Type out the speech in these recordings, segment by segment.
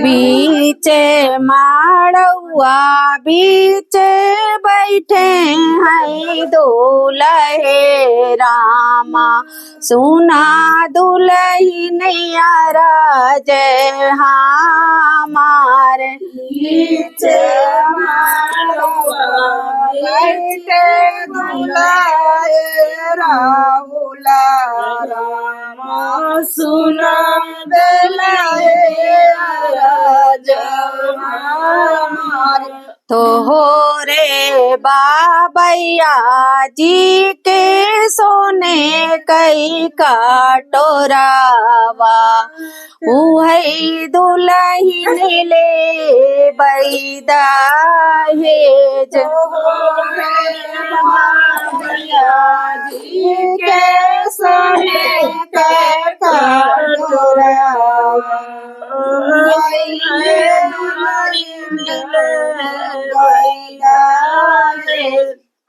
बीचे माड़ुआ बीचे बैठे हैं दुल्हे रामा सुना दुल्हनिया जय हमारे बीचे माड़ुआ बैठे दुल्हे राहुला रामा सुना तो हो रे बाबैया जी के सोने कई काटोरावा उहई दुल्हन ले बैदा हे जो बाबैया जी के सोने कई काटोरावा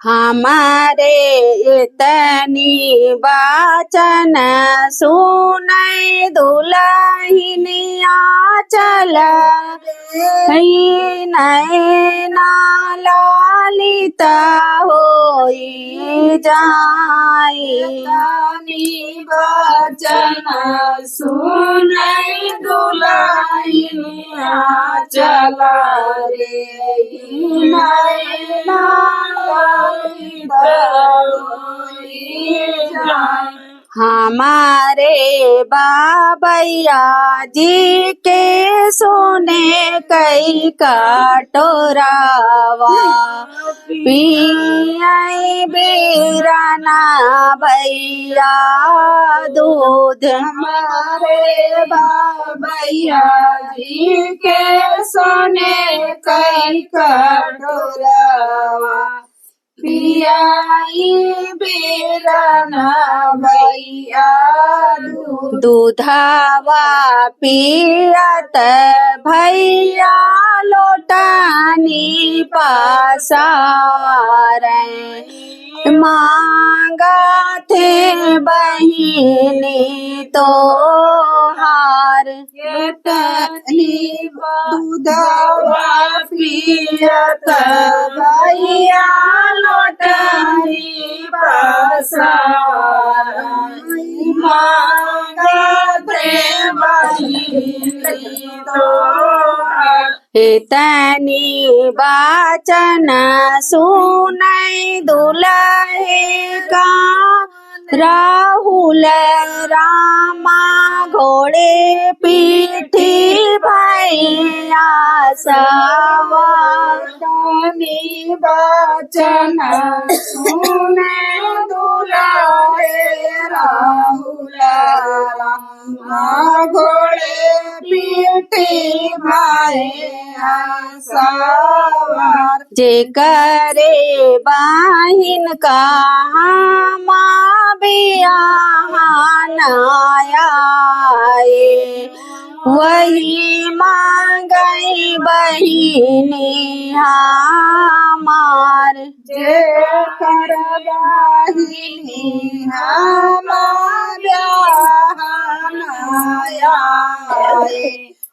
हमारे इतनी वाचन सुनै दुल्हनिया चल नैना लालिता होई जाई वाचन सुनै दुल्हनिया चल रे नैना हमारे बाबैया जी के सोने कई काटोरावा पियाई बीराना भैया दूध हमारे बाबैया जी के सोने कई काटोरावा पियाई बीराना भैया दूधावा पियत भैया लोटानी पासारे मांगा थे बहिनी तो हार दूधावा पियत भैया लोटानी पासारे मांगा थे बहिनी तो इतनी वाचन सुनै दुल्हे का राहुल रामा घोड़े पीठी भैया सवानी वाचन सुनै दुल्हे राहुल रामा घोड़े पीठी भैया सवार जे करे बाहिन का माँ बियानाए वही मांगई बहिनी हमार जे कर बहिनी हमार बियानाए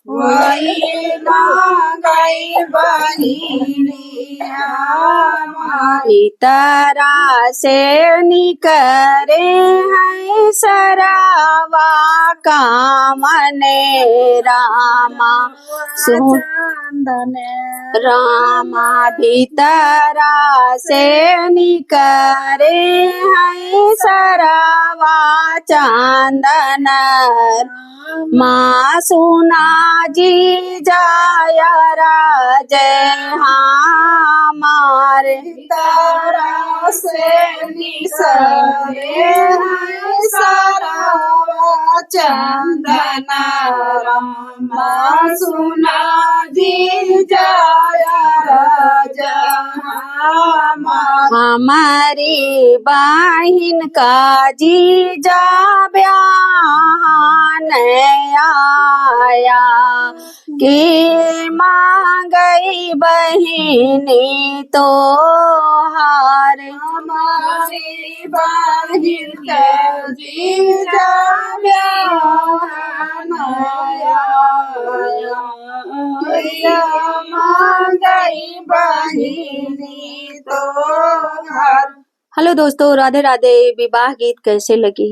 वही मांगई बहिनी हमारी तरह से निकरे हैं सरावा कामने रामा सुंदन रामा भीतरा से निकरे हैं सरावा चांदन माँ सुना जी जाया जय हमारे तारा से निसरे सारा चंदन माँ सुना जी जाया हमारी बहिन का जीजा ब्याहन आया कि मांगई बहिनी तो हार हमारी बहिन का जीजा ब्याहन मांगई बहिनी तोहार। हेलो दोस्तों, राधे राधे। विवाह गीत कैसे लगी?